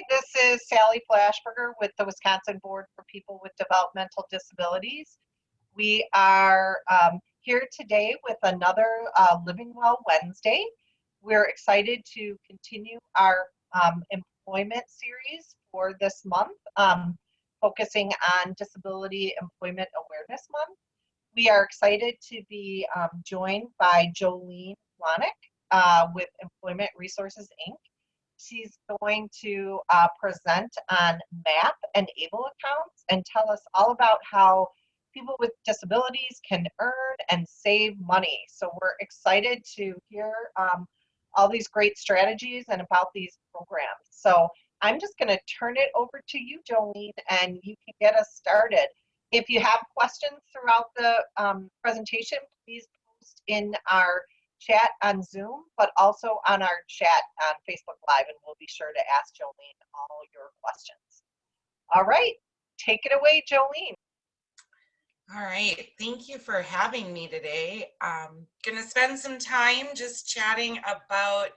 this is Sally Flashberger with the Wisconsin Board for People with Developmental Disabilities. We are here today with another Living Well Wednesday. We're excited to continue our employment series for this month, focusing on Disability Employment Awareness Month. We are excited to be joined by Jolene Wanek with Employment Resources, Inc. She's going to present on MAPP and ABLE accounts and tell us all about how people with disabilities can earn and save money. So we're excited to hear all these great strategies and about these programs. So I'm just going to turn it over to you, Jolene, and you can get us started. If you have questions throughout the presentation, please post in our chat on Zoom, but also on our chat on Facebook Live, and we'll be sure to ask Jolene all your questions. All right, take it away, Jolene. All right, thank you for having me today. I'm going to spend some time just chatting about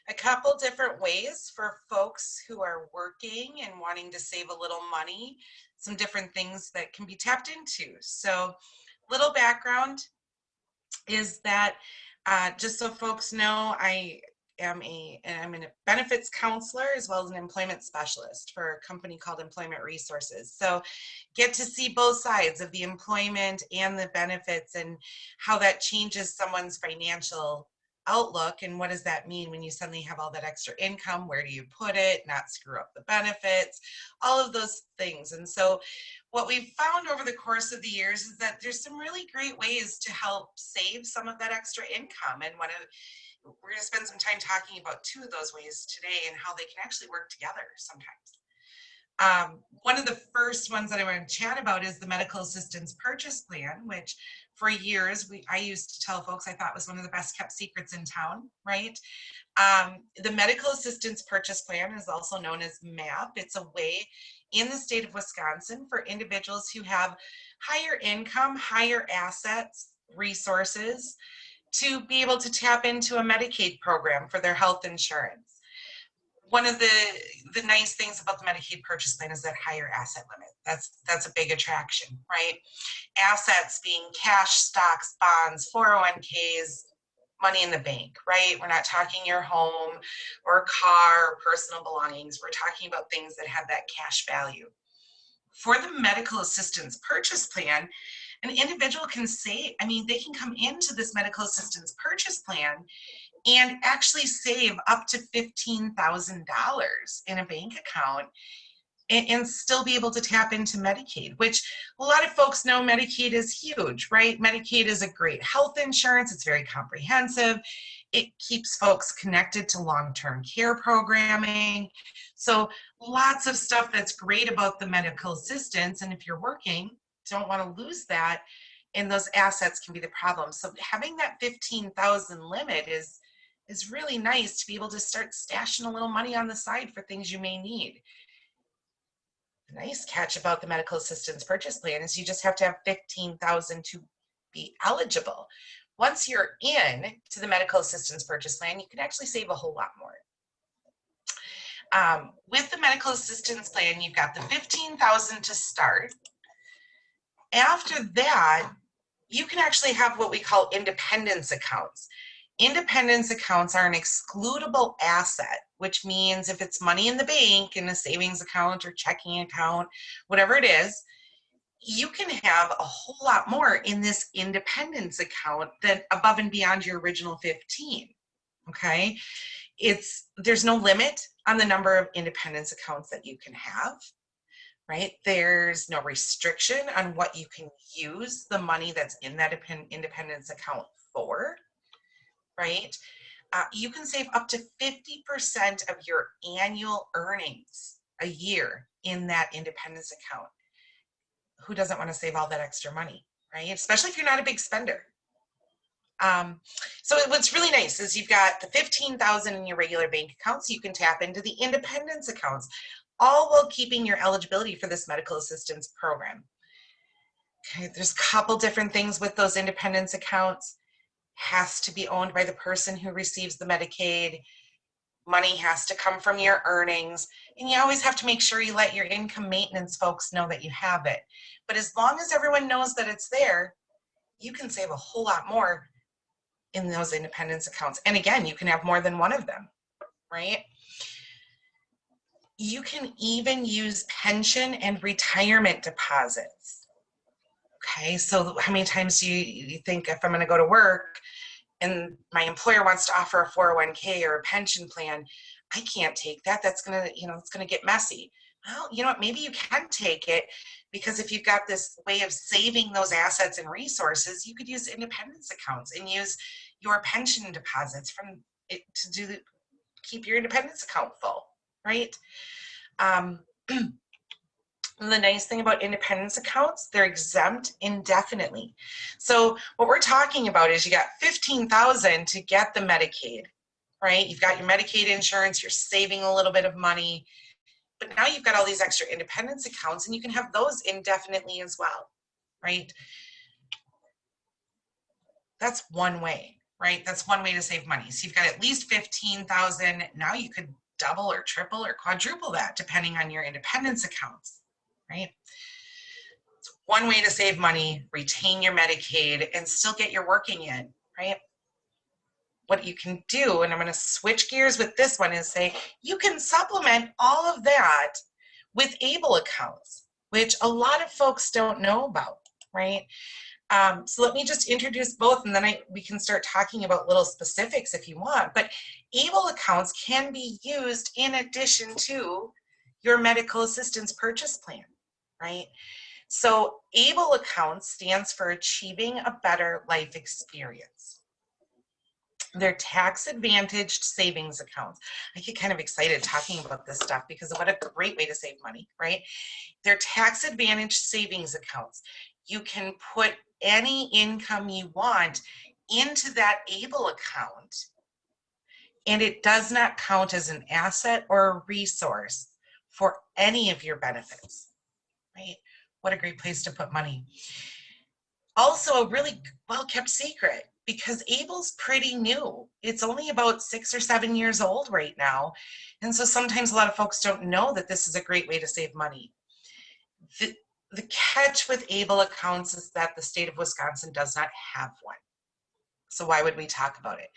a couple different ways for folks who are working and wanting to save a little money, some different things that can be tapped into. So, little background is that just so folks know, I'm a benefits counselor as well as an employment specialist for a company called Employment Resources. So get to see both sides of the employment and the benefits and how that changes someone's financial outlook and what does that mean when you suddenly have all that extra income, where do you put it, not screw up the benefits, all of those things. And so what we've found over the course of the years is that there's some really great ways to help save some of that extra income, and we're going to spend some time talking about two of those ways today and how they can actually work together sometimes. One of the first ones that I want to chat about is the Medical Assistance Purchase Plan, which for years I used to tell folks I thought was one of the best kept secrets in town, right? The Medical Assistance Purchase Plan is also known as MAPP. It's a way in the state of Wisconsin for individuals who have higher income, higher assets, resources, to be able to tap into a Medicaid program for their health insurance. One of the nice things about the Medicaid Purchase Plan is that higher asset limit. That's a big attraction, right? Assets being cash, stocks, bonds, 401ks, money in the bank, right? We're not talking your home or car or personal belongings. We're talking about things that have that cash value. For the Medical Assistance Purchase Plan, an individual can save, they can come into this Medical Assistance Purchase Plan and actually save up to $15,000 in a bank account and still be able to tap into Medicaid, which a lot of folks know Medicaid is huge, right? Medicaid is a great health insurance. It's very comprehensive. It keeps folks connected to long-term care programming. So lots of stuff that's great about the medical assistance. And if you're working, don't want to lose that, and those assets can be the problem. So having that 15,000 limit is really nice to be able to start stashing a little money on the side for things you may need. The nice catch about the Medical Assistance Purchase Plan is you just have to have 15,000 to be eligible. Once you're in to the Medical Assistance Purchase Plan, you can actually save a whole lot more. With the Medical Assistance Plan, you've got the 15,000 to start. After that, you can actually have what we call independence accounts. Independence accounts are an excludable asset, which means if it's money in the bank in a savings account or checking account, whatever it is, you can have a whole lot more in this independence account than above and beyond your original 15, okay? There's no limit on the number of independence accounts that you can have. Right? There's no restriction on what you can use the money that's in that independence account for, right? You can save up to 50% of your annual earnings a year in that independence account. Who doesn't want to save all that extra money, right? Especially if you're not a big spender. So what's really nice is you've got the 15,000 in your regular bank accounts. You can tap into the independence accounts, all while keeping your eligibility for this medical assistance program. Okay, there's a couple different things with those independence accounts. Has to be owned by the person who receives the Medicaid. Money has to come from your earnings, and you always have to make sure you let your income maintenance folks know that you have it. But as long as everyone knows that it's there, you can save a whole lot more in those independence accounts. And again, you can have more than one of them, right? You can even use pension and retirement deposits. Okay, so how many times do you think, if I'm going to go to work and my employer wants to offer a 401k or a pension plan, I can't take that. That's going to, it's going to get messy. Well, you know what, maybe you can take it, because if you've got this way of saving those assets and resources, you could use independence accounts and use your pension deposits from it to keep your independence account full, right? The nice thing about independence accounts, they're exempt indefinitely. So what we're talking about is you got $15,000 to get the Medicaid, right? You've got your Medicaid insurance, you're saving a little bit of money, but now you've got all these extra independence accounts, and you can have those indefinitely as well, right? That's one way, right? That's one way to save money. So you've got at least $15,000. Now you could double or triple or quadruple that depending on your independence accounts, right? It's one way to save money, retain your Medicaid, and still get your working in, right? What you can do, and I'm going to switch gears with this one, is say you can supplement all of that with ABLE accounts, which a lot of folks don't know about, right? So let me just introduce both, and then we can start talking about little specifics if you want. But ABLE accounts can be used in addition to your medical assistance purchase plan, right? So ABLE accounts stands for Achieving a Better Life Experience. They're tax-advantaged savings accounts. I get kind of excited talking about this stuff because what a great way to save money, right? They're tax-advantaged savings accounts. You can put any income you want into that ABLE account, and it does not count as an asset or a resource for any of your benefits, right? What a great place to put money. Also a really well-kept secret, because ABLE's pretty new. It's only about 6 or 7 years old right now. And so sometimes a lot of folks don't know that this is a great way to save money. The catch with ABLE accounts is that the state of Wisconsin does not have one. So why would we talk about it?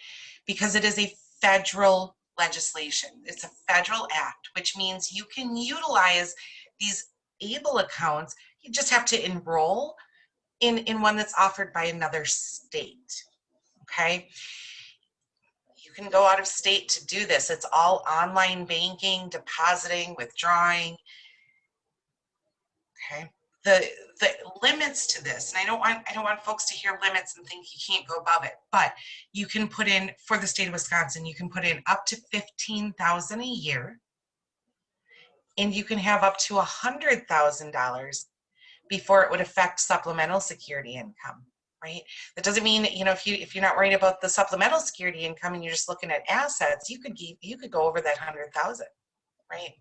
Because it is a federal legislation. It's a federal act, which means you can utilize these ABLE accounts. You just have to enroll in one that's offered by another state, okay? You can go out of state to do this. It's all online banking, depositing, withdrawing, okay? The limits to this, and I don't want folks to hear limits and think you can't go above it, but you can put in, for the state of Wisconsin, you can put in up to $15,000 a year, and you can have up to $100,000 before it would affect supplemental security income, right? That doesn't mean, if you're not worried about the supplemental security income and you're just looking at assets, you could go over that 100,000, right?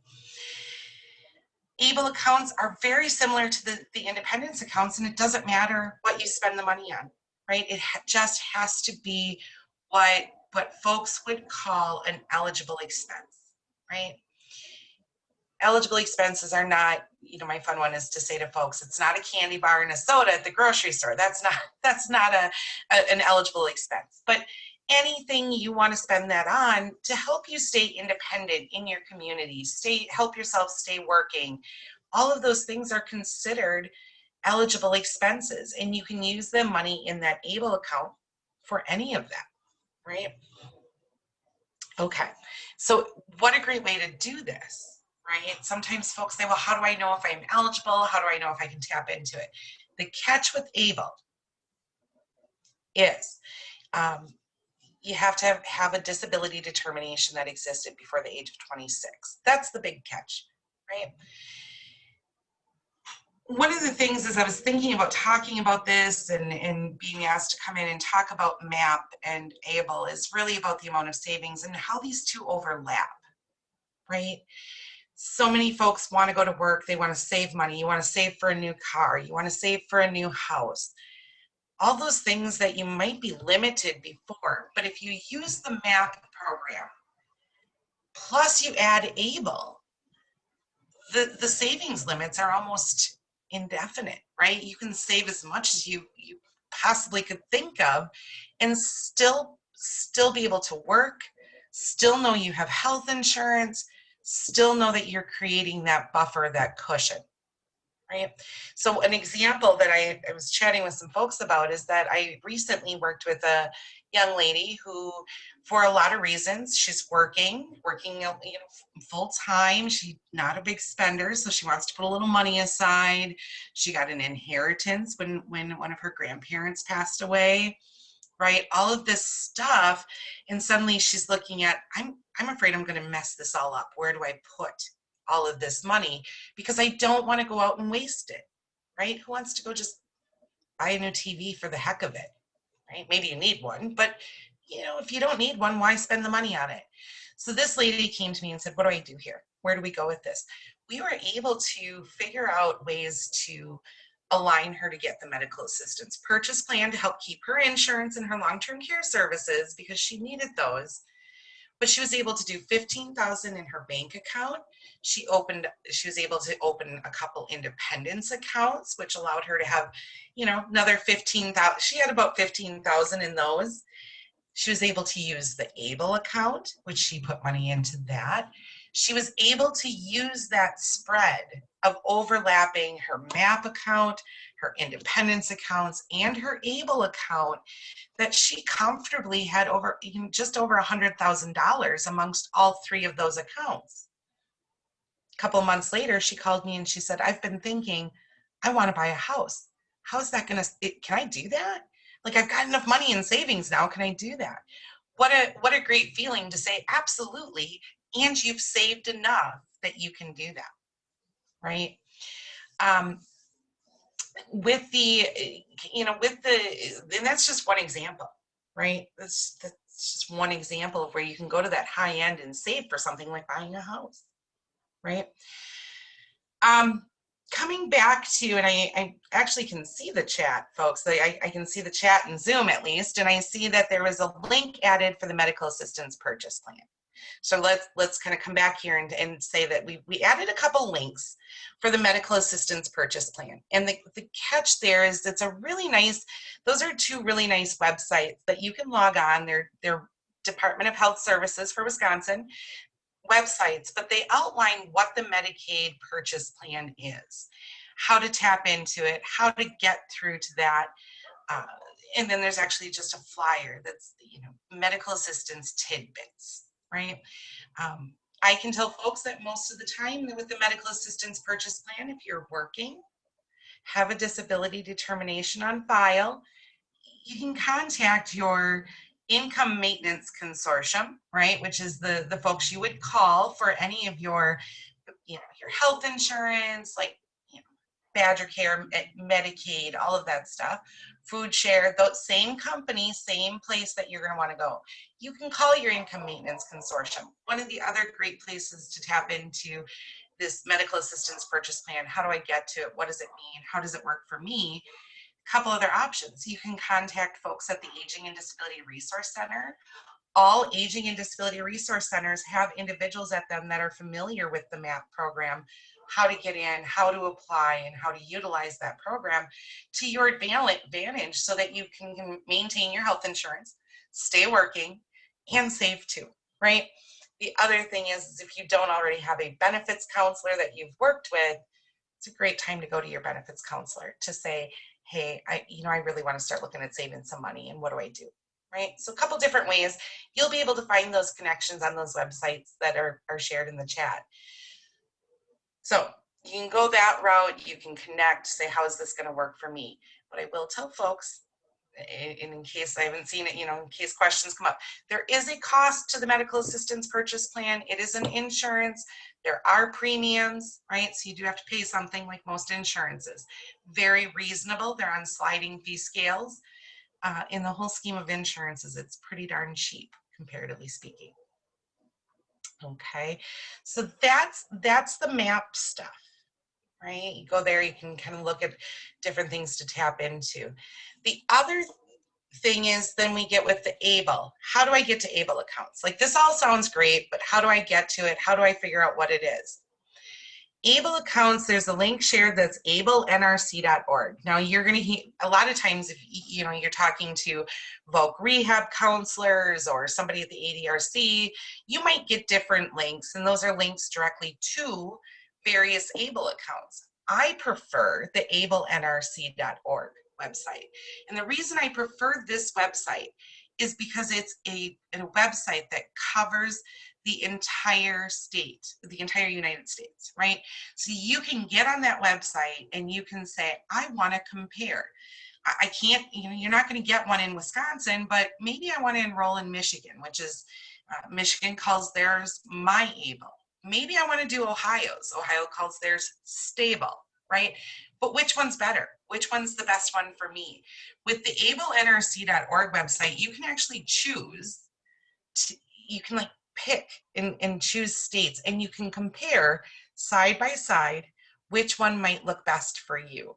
ABLE accounts are very similar to the independence accounts, and it doesn't matter what you spend the money on, right? It just has to be what folks would call an eligible expense, right? Eligible expenses are not, my fun one is to say to folks, it's not a candy bar and a soda at the grocery store. That's not an eligible expense. But anything you want to spend that on to help you stay independent in your community, help yourself stay working, all of those things are considered eligible expenses, and you can use the money in that ABLE account for any of that, right? Okay, so what a great way to do this, right? Sometimes folks say, well, how do I know if I'm eligible? How do I know if I can tap into it? The catch with ABLE is you have to have a disability determination that existed before the age of 26. That's the big catch, right? One of the things is I was thinking about talking about this and being asked to come in and talk about MAPP and ABLE is really about the amount of savings and how these two overlap, right? So many folks want to go to work, they want to save money, you want to save for a new car, you want to save for a new house. All those things that you might be limited before, but if you use the MAPP program, plus you add ABLE, the savings limits are almost indefinite, right? You can save as much as you possibly could think of and still be able to work, still know you have health insurance, still know that you're creating that buffer, that cushion, right? So an example that I was chatting with some folks about is that I recently worked with a young lady who, for a lot of reasons, she's working full time. She's not a big spender, so she wants to put a little money aside. She got an inheritance when one of her grandparents passed away, right? All of this stuff, and suddenly she's looking at, I'm afraid I'm going to mess this all up. Where do I put all of this money? Because I don't want to go out and waste it, right? Who wants to go just buy a new TV for the heck of it, right? Maybe you need one, but if you don't need one, why spend the money on it? So this lady came to me and said, what do I do here? Where do we go with this? We were able to figure out ways to align her to get the medical assistance purchase plan to help keep her insurance and her long-term care services because she needed those. But she was able to do $15,000 in her bank account. She was able to open a couple independence accounts, which allowed her to have, another $15,000. She had about $15,000 in those. She was able to use the ABLE account, which she put money into that. She was able to use that spread of overlapping her MAPP account, her independence accounts, and her ABLE account that she comfortably had just over $100,000 amongst all three of those accounts. A couple months later, she called me and she said, I've been thinking, I want to buy a house. How's that going to, can I do that? Like, I've got enough money in savings now. Can I do that? What a great feeling to say, absolutely. And you've saved enough that you can do that, right? And that's just one example, right? That's just one example of where you can go to that high end and save for something like buying a house, right? Coming back to, and I actually can see the chat, folks. I can see the chat in Zoom at least, and I see that there was a link added for the medical assistance purchase plan. So let's kind of come back here and say that we added a couple links for the medical assistance purchase plan. And the catch there is it's a really nice, those are two really nice websites that you can log on. They're Department of Health Services for Wisconsin websites, but they outline what the Medicaid purchase plan is, how to tap into it, how to get through to that. And then there's actually just a flyer that's, medical assistance tidbits, right? I can tell folks that most of the time with the medical assistance purchase plan, if you're working, have a disability determination on file, you can contact your income maintenance consortium, right? Which is the folks you would call for any of your, your health insurance, like, Badger Care, Medicaid, all of that stuff, food share, those same company, same place that you're going to want to go. You can call your income maintenance consortium. One of the other great places to tap into this medical assistance purchase plan, how do I get to it? What does it mean? How does it work for me? Couple other options. You can contact folks at the Aging and Disability Resource Center. All Aging and Disability Resource Centers have individuals at them that are familiar with the MAPP program, how to get in, how to apply, and how to utilize that program to your advantage so that you can maintain your health insurance, stay working, and save too, right? The other thing is if you don't already have a benefits counselor that you've worked with, it's a great time to go to your benefits counselor to say, hey, I really want to start looking at saving some money, and what do I do, right? So a couple different ways. You'll be able to find those connections on those websites that are shared in the chat. So you can go that route, you can connect, say, how is this going to work for me? But I will tell folks, in case I haven't seen it, in case questions come up, there is a cost to the medical assistance purchase plan. It is an insurance. There are premiums, right? So you do have to pay something like most insurances. Very reasonable. They're on sliding fee scales. In the whole scheme of insurances, it's pretty darn cheap, comparatively speaking. Okay, so that's the MAPP stuff, right? You go there, you can kind of look at different things to tap into. The other thing is then we get with the ABLE. How do I get to ABLE accounts? Like, this all sounds great, but how do I get to it? How do I figure out what it is? ABLE accounts, there's a link shared that's ablenrc.org. Now you're going to, a lot of times if you know you're talking to voc rehab counselors or somebody at the ADRC, you might get different links, and those are links directly to various ABLE accounts. I prefer the ablenrc.org website. And the reason I prefer this website is because it's a website that covers the entire state, the entire United States, right? So you can get on that website and you can say, I want to compare. I can't, you know, you're not going to get one in Wisconsin, but maybe I want to enroll in Michigan, which is, Michigan calls theirs my ABLE. Maybe I want to do Ohio's. Ohio calls theirs stable, right? But which one's better? Which one's the best one for me? With the ablenrc.org website, you can actually choose, you can like pick and choose states, and you can compare side by side which one might look best for you,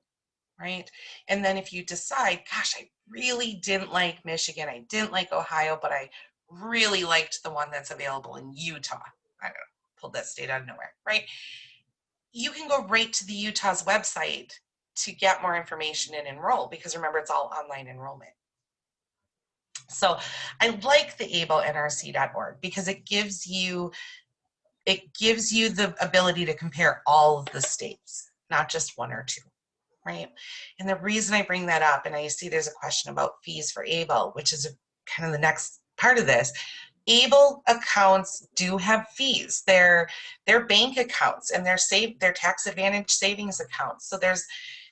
right? And then if you decide, gosh, I really didn't like Michigan, I didn't like Ohio, but I really liked the one that's available in Utah. I don't know, pulled that state out of nowhere, right? You can go right to the Utah's website to get more information and enroll, because remember, it's all online enrollment. So I like the ablenrc.org because it gives you the ability to compare all of the states, not just one or two, right? And the reason I bring that up, and I see there's a question about fees for ABLE, which is kind of the next part of this. ABLE accounts do have fees. They're bank accounts, and they're tax advantage savings accounts. So there's,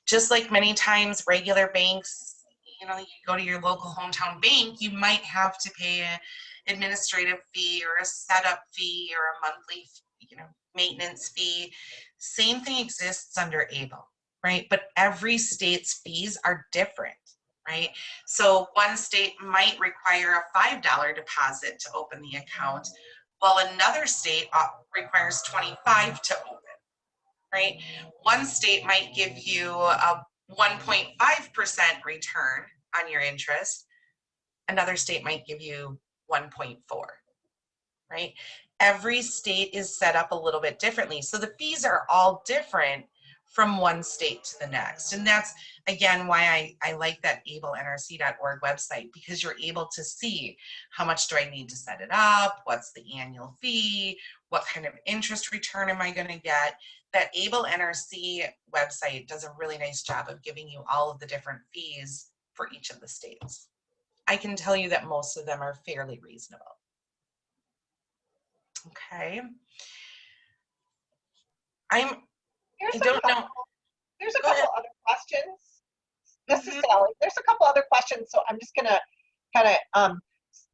just like many times regular banks, you know, you go to your local hometown bank, you might have to pay an administrative fee or a setup fee or a monthly, you know, maintenance fee. Same thing exists under ABLE, right? But every state's fees are different, right? So one state might require a $5 deposit to open the account, while another state requires $25 to open, right? One state might give you a 1.5% return on your interest. Another state might give you 1.4, right? Every state is set up a little bit differently. So the fees are all different from one state to the next. And that's, again, why I like that ablenrc.org website, because you're able to see how much do I need to set it up, what's the annual fee, what kind of interest return am I going to get. That ABLE NRC website does a really nice job of giving you all of the different fees for each of the states. I can tell you that most of them are fairly reasonable. Okay. I don't know. There's a couple other questions. This is Sally. There's a couple other questions, so I'm just gonna kind of,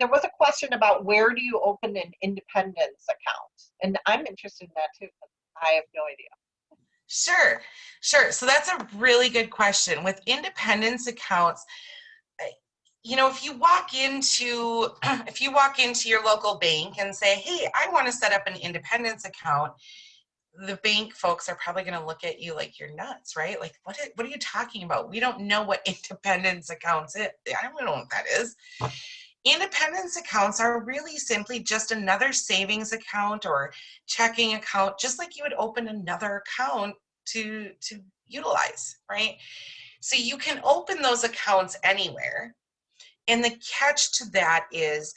there was a question about where do you open an independence account? And I'm interested in that too, because I have no idea. Sure. So that's a really good question. With independence accounts, you know, if you walk into your local bank and say, hey, I want to set up an independence account, the bank folks are probably going to look at you like you're nuts, right? Like, what are you talking about? We don't know what independence accounts is. I don't know what that is. Independence accounts are really simply just another savings account or checking account, just like you would open another account to utilize, right? So you can open those accounts anywhere. And the catch to that is,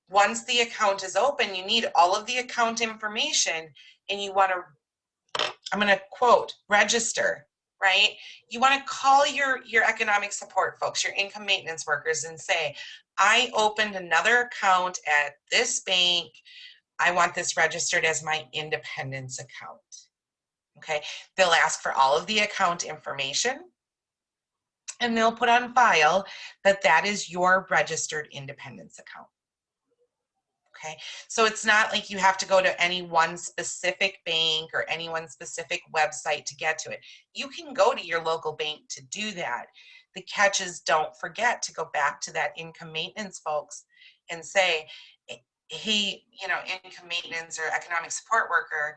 once the account is open, you need all of the account information, and you want to, I'm going to quote, register, right? You want to call your economic support folks, your income maintenance workers, and say, I opened another account at this bank. I want this registered as my independence account. Okay. They'll ask for all of the account information, and they'll put on file that that is your registered independence account. Okay, so it's not like you have to go to any one specific bank or any one specific website to get to it. You can go to your local bank to do that. The catch is, don't forget to go back to that income maintenance folks and say, hey, you know, income maintenance or economic support worker,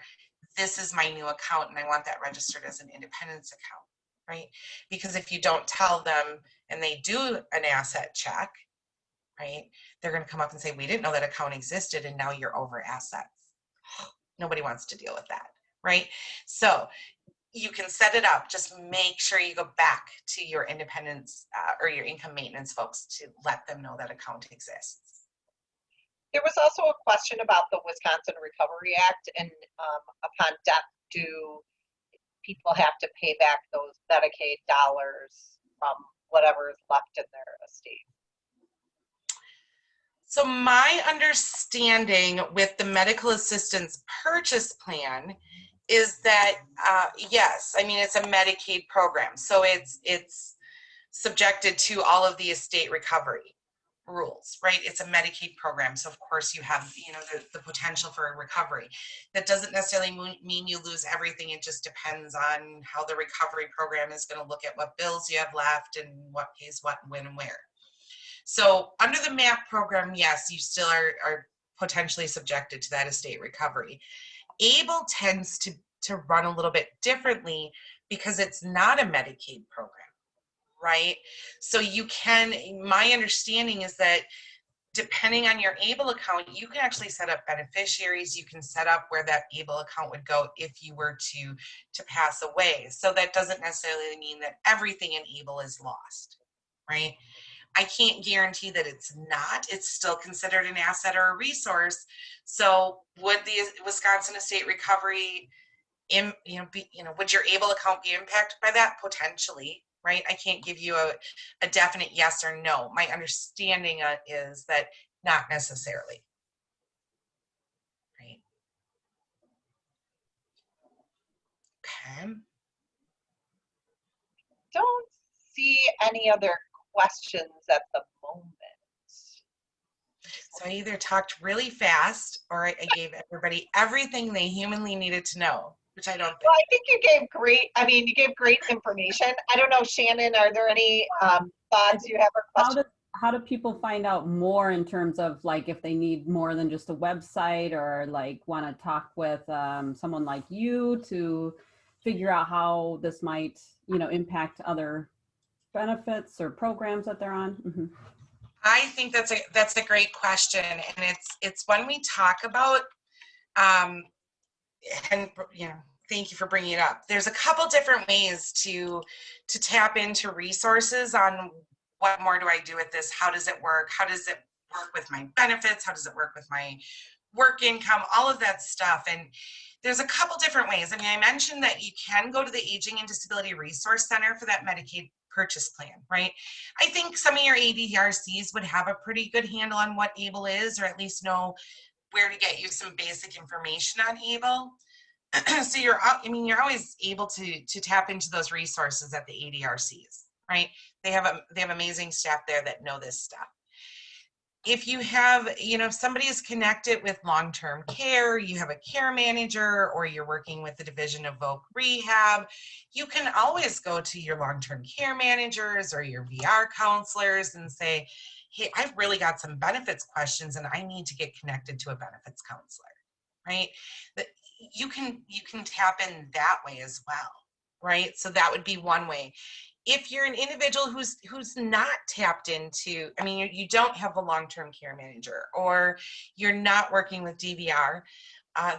this is my new account and I want that registered as an independence account, right? Because if you don't tell them and they do an asset check, right? They're going to come up and say, we didn't know that account existed and now you're over assets. Nobody wants to deal with that, right? So you can set it up. Just make sure you go back to your independence or your income maintenance folks to let them know that account exists. There was also a question about the Wisconsin Recovery Act, and upon death, do people have to pay back those Medicaid dollars from whatever is left in their estate? So my understanding with the medical assistance purchase plan is that, yes, I mean, it's a Medicaid program. So it's subjected to all of the estate recovery rules, right? It's a Medicaid program. So of course you have, you know, the potential for recovery. That doesn't necessarily mean you lose everything. It just depends on how the recovery program is going to look at what bills you have left and what pays what, when, and where. So under the MAPP program, yes, you still are potentially subjected to that estate recovery. ABLE tends to run a little bit differently because it's not a Medicaid program, right? So you can, my understanding is that depending on your ABLE account, you can actually set up beneficiaries. You can set up where that ABLE account would go if you were to pass away. So that doesn't necessarily mean that everything in ABLE is lost, right? I can't guarantee that it's not. It's still considered an asset or a resource. So would the Wisconsin estate recovery, would your ABLE account be impacted by that? Potentially, right? I can't give you a definite yes or no. My understanding is that not necessarily, right? Okay. Don't see any other questions at the moment. So I either talked really fast or I gave everybody everything they humanly needed to know, which I don't think. Well, I think you gave great information. I don't know, Shannon, are there any thoughts you have or questions? How do people find out more in terms of like if they need more than just a website or like want to talk with someone like you to figure out how this might, you know, impact other benefits or programs that they're on? Mm-hmm. I think that's a great question, and it's one we talk about, and you know, thank you for bringing it up. There's a couple different ways to tap into resources on what more do I do with this? How does it work? How does it work with my benefits? How does it work with my work income? All of that stuff. And there's a couple different ways. I mean, I mentioned that you can go to the Aging and Disability Resource Center for that Medicaid purchase plan, right? I think some of your ADRCs would have a pretty good handle on what ABLE is, or at least know where to get you some basic information on ABLE. So you're always able to tap into those resources at the ADRCs, right? They have amazing staff there that know this stuff. If you have, if somebody is connected with long-term care, you have a care manager, or you're working with the Division of Voc Rehab, you can always go to your long-term care managers or your VR counselors and say, hey, I've really got some benefits questions and I need to get connected to a benefits counselor, right? You can tap in that way as well, right? So that would be one way. If you're an individual who's not tapped into, I mean, you don't have a long-term care manager, or you're not working with DVR,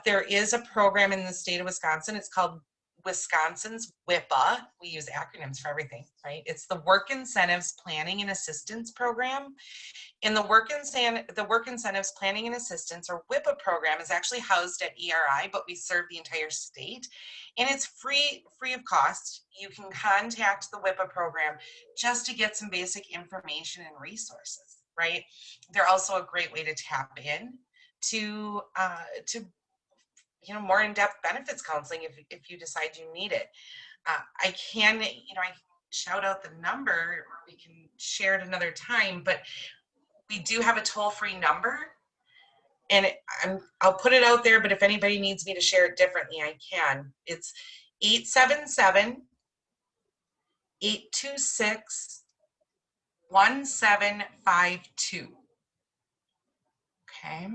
there is a program in the state of Wisconsin. It's called Wisconsin's WIPA. We use acronyms for everything, right? It's the Work Incentives Planning and Assistance Program. And the Work Incentives Planning and Assistance, or WIPA program, is actually housed at ERI, but we serve the entire state. And it's free of cost. You can contact the WIPA program just to get some basic information and resources, right? They're also a great way to tap in to more in-depth benefits counseling if you decide you need it. I can shout out the number, or we can share it another time, but we do have a toll-free number, and I'll put it out there, but if anybody needs me to share it differently, I can. It's 877-826-1752. Okay.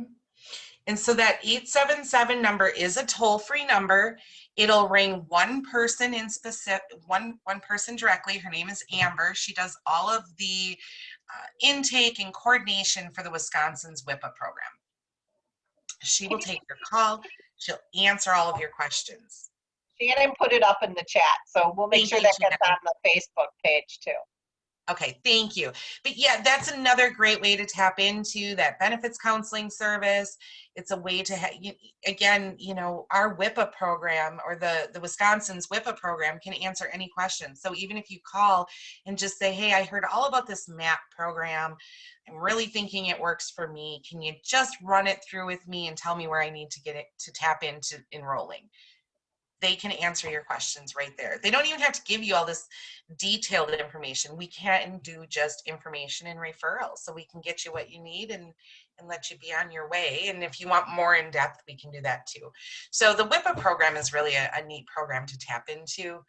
And so that 877 number is a toll-free number. It'll ring one person in specific, one person directly. Her name is Amber. She does all of the intake and coordination for the Wisconsin's WIPA program. She will take your call. She'll answer all of your questions. Shannon put it up in the chat, so we'll make sure that gets on the Facebook page too. Okay, thank you. But yeah, that's another great way to tap into that benefits counseling service. It's a way to, again, you know, our WIPA program, or the Wisconsin's WIPA program, can answer any questions. So even if you call and just say, hey, I heard all about this MAPP program, I'm really thinking it works for me. Can you just run it through with me and tell me where I need to get it to tap into enrolling? They can answer your questions right there. They don't even have to give you all this detailed information. We can do just information and referrals, so we can get you what you need and let you be on your way. And if you want more in depth, we can do that too. So the WIPA program is really a neat program to tap into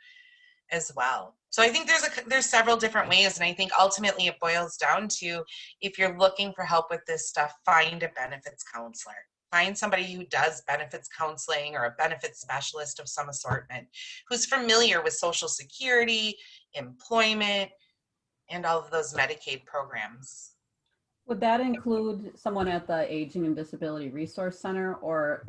as well. So I think there's several different ways, and I think ultimately it boils down to, if you're looking for help with this stuff, find a benefits counselor. Find somebody who does benefits counseling, or a benefits specialist of some assortment, who's familiar with Social Security, employment, and all of those Medicaid programs. Would that include someone at the Aging and Disability Resource Center, or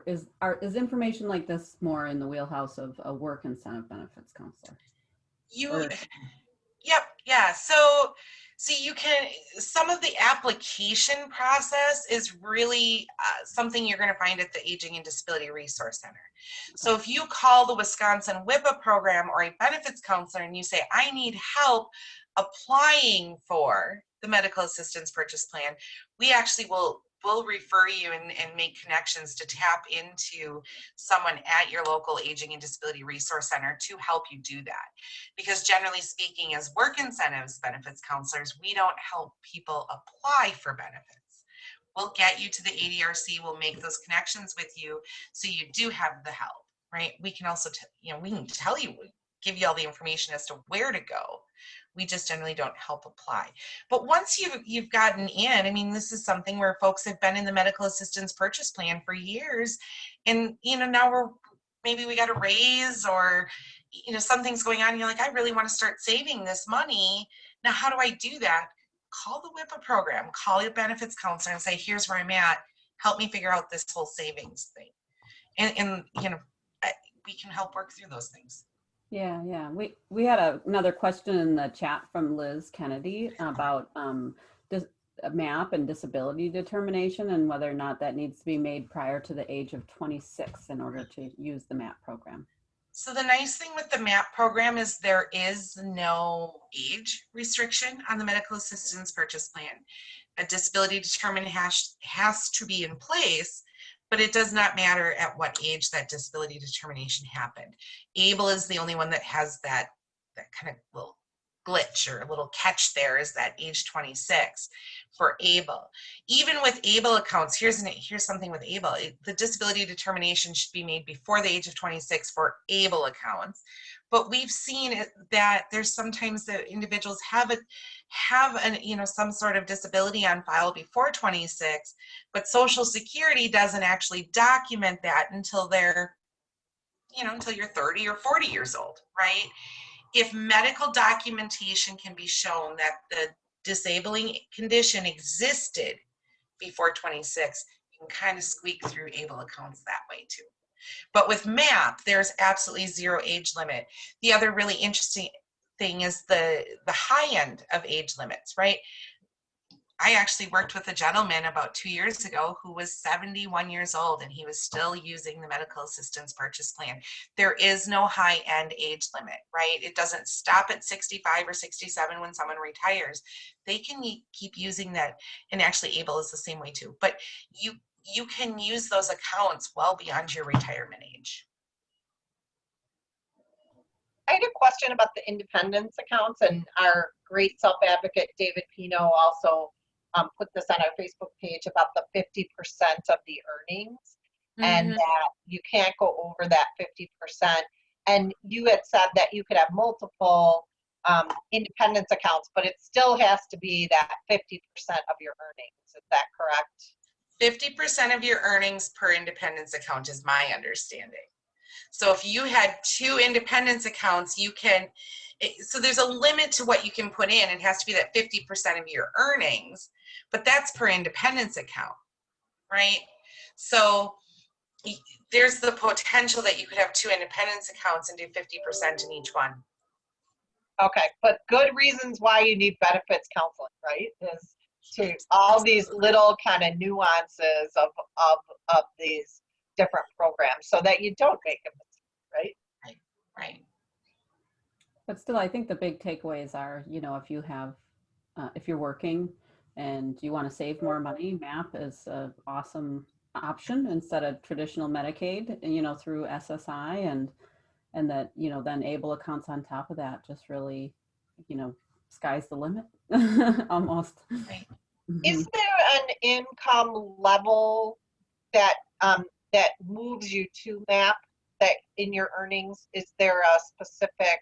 is information like this more in the wheelhouse of a work incentive benefits counselor? Yep, yeah. So see, you can, some of the application process is really something you're going to find at the Aging and Disability Resource Center. So if you call the Wisconsin WIPA program or a benefits counselor and you say, I need help applying for the Medical Assistance Purchase Plan, we actually will refer you and make connections to tap into someone at your local Aging and Disability Resource Center to help you do that. Because generally speaking, as work incentives benefits counselors, we don't help people apply for benefits. We'll get you to the ADRC, we'll make those connections with you so you do have the help, right? We can also, we can tell you, give you all the information as to where to go. We just generally don't help apply. But once you've gotten in, I mean, this is something where folks have been in the Medical Assistance Purchase Plan for years, and now maybe we got a raise, or something's going on, and you're like, I really want to start saving this money. Now, how do I do that? Call the WIPA program, call your benefits counselor and say, here's where I'm at, help me figure out this whole savings thing. And we can help work through those things. Yeah. We had another question in the chat from Liz Kennedy about MAPP and disability determination, and whether or not that needs to be made prior to the age of 26 in order to use the MAPP program. So the nice thing with the MAPP program is there is no age restriction on the Medical Assistance Purchase Plan. A disability determination has to be in place, but it does not matter at what age that disability determination happened. ABLE is the only one that has that kind of little glitch or a little catch there, is that age 26 for ABLE. Even with ABLE accounts, here's something with ABLE. The disability determination should be made before the age of 26 for ABLE accounts. But we've seen that there's sometimes that individuals have some sort of disability on file before 26, but Social Security doesn't actually document that until they're, until you're 30 or 40 years old, right? If medical documentation can be shown that the disabling condition existed before 26, you can kind of squeak through ABLE accounts that way too. But with MAPP, there's absolutely zero age limit. The other really interesting thing is the high end of age limits, right? I actually worked with a gentleman about 2 years ago who was 71 years old, and he was still using the Medical Assistance Purchase Plan. There is no high-end age limit, right? It doesn't stop at 65 or 67 when someone retires. They can keep using that, and actually ABLE is the same way too. But you can use those accounts well beyond your retirement age. I had a question about the independence accounts, and our great self-advocate David Pino also put this on our Facebook page about the 50% of the earnings, and that you can't go over that 50%. And you had said that you could have multiple independence accounts, but it still has to be that 50% of your earnings. Is that correct? 50% of your earnings per independence account is my understanding. So if you had 2 independence accounts, you can, so there's a limit to what you can put in. It has to be that 50% of your earnings, but that's per independence account, right? So there's the potential that you could have 2 independence accounts and do 50% in each one. Okay, but good reasons why you need benefits counseling, right? Is to all these little kind of nuances of these different programs so that you don't make a mistake, right? Right. But still, I think the big takeaways are, you know, if you have, if you're working and you want to save more money, MAPP is an awesome option instead of traditional Medicaid, you know, through SSI, and that, you know, then ABLE accounts on top of that, just really, you know, sky's the limit almost. Right. Is there an income level that that moves you to MAPP, that in your earnings? Is there a specific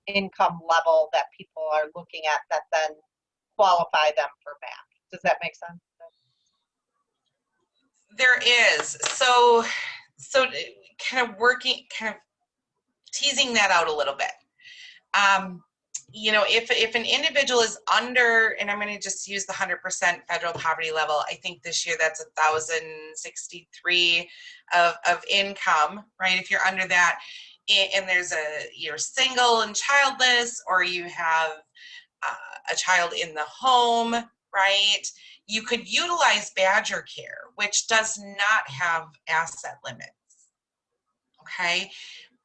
income level that people are looking at that then qualify them for MAPP? Does that make sense? There is. So kind of teasing that out a little bit. You know, if an individual is under, and I'm going to just use the 100% federal poverty level, I think this year that's 1,063 of income, right? If you're under that, and you're single and childless, or you have a child in the home, right? You could utilize Badger Care, which does not have asset limits. Okay,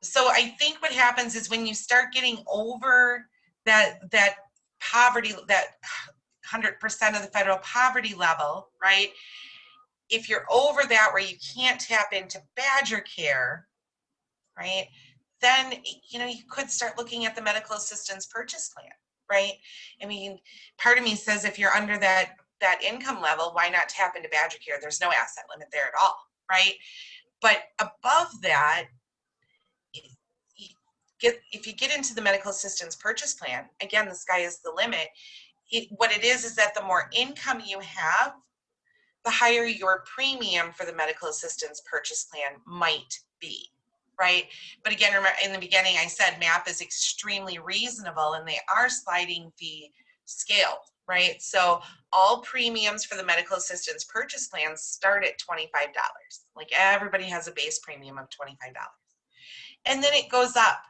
so I think what happens is when you start getting over that poverty, that 100% of the federal poverty level, right? If you're over that where you can't tap into Badger Care, right? Then, you know, you could start looking at the medical assistance purchase plan, right? I mean, part of me says if you're under that income level, why not tap into Badger Care? There's no asset limit there at all, right? But above that, if you get into the medical assistance purchase plan, again, the sky is the limit. What it is that the more income you have, the higher your premium for the medical assistance purchase plan might be, right? But again, remember in the beginning, I said MAPP is extremely reasonable and they are sliding fee scaled, right? So all premiums for the medical assistance purchase plans start at $25. Like everybody has a base premium of $25. And then it goes up.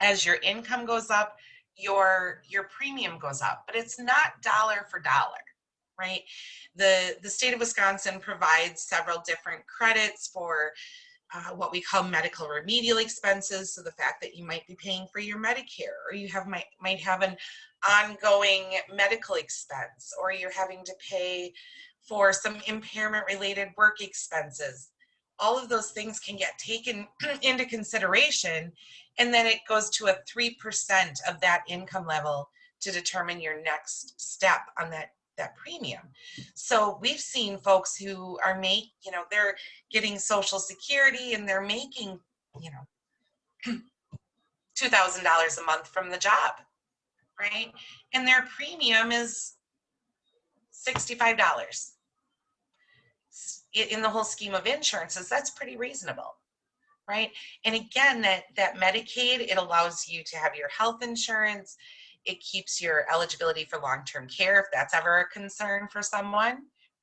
As your income goes up, your premium goes up, but it's not dollar for dollar, right? The state of Wisconsin provides several different credits for what we call medical remedial expenses. So the fact that you might be paying for your Medicare, or you might have an ongoing medical expense, or you're having to pay for some impairment related work expenses. All of those things can get taken into consideration, and then it goes to a 3% of that income level to determine your next step on that premium. So we've seen folks who are they're getting Social Security and they're making, you know, $2,000 a month from the job, right? And their premium is $65. In the whole scheme of insurances, that's pretty reasonable, right? And again, that Medicaid, it allows you to have your health insurance. It keeps your eligibility for long-term care if that's ever a concern for someone,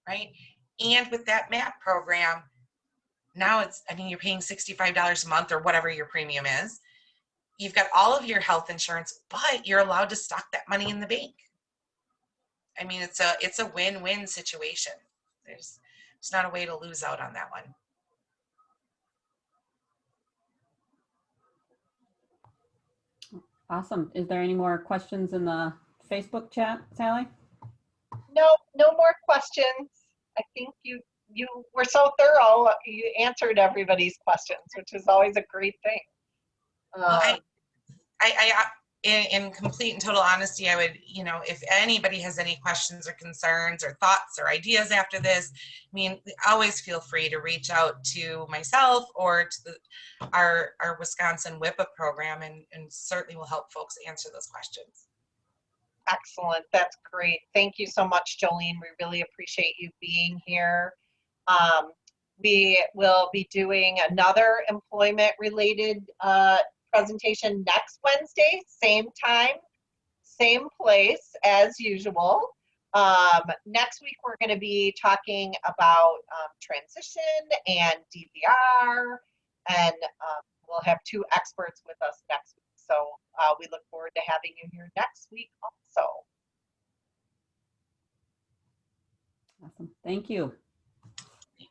right? And with that MAPP program, now you're paying $65 a month or whatever your premium is. You've got all of your health insurance, but you're allowed to stock that money in the bank. I mean, it's a win-win situation. There's not a way to lose out on that one. Awesome. Is there any more questions in the Facebook chat, Sally? No more questions. I think you were so thorough. You answered everybody's questions, which is always a great thing. Well, in complete and total honesty, I would, if anybody has any questions or concerns or thoughts or ideas after this, I mean, always feel free to reach out to myself or to our Wisconsin WIPA program, and certainly will help folks answer those questions. Excellent. That's great. Thank you so much, Jolene. We really appreciate you being here. We will be doing another employment-related presentation next Wednesday, same time, same place as usual. Next week, we're going to be talking about transition and DVR, and we'll have 2 experts with us next week. So we look forward to having you here next week also. Awesome. Thank you.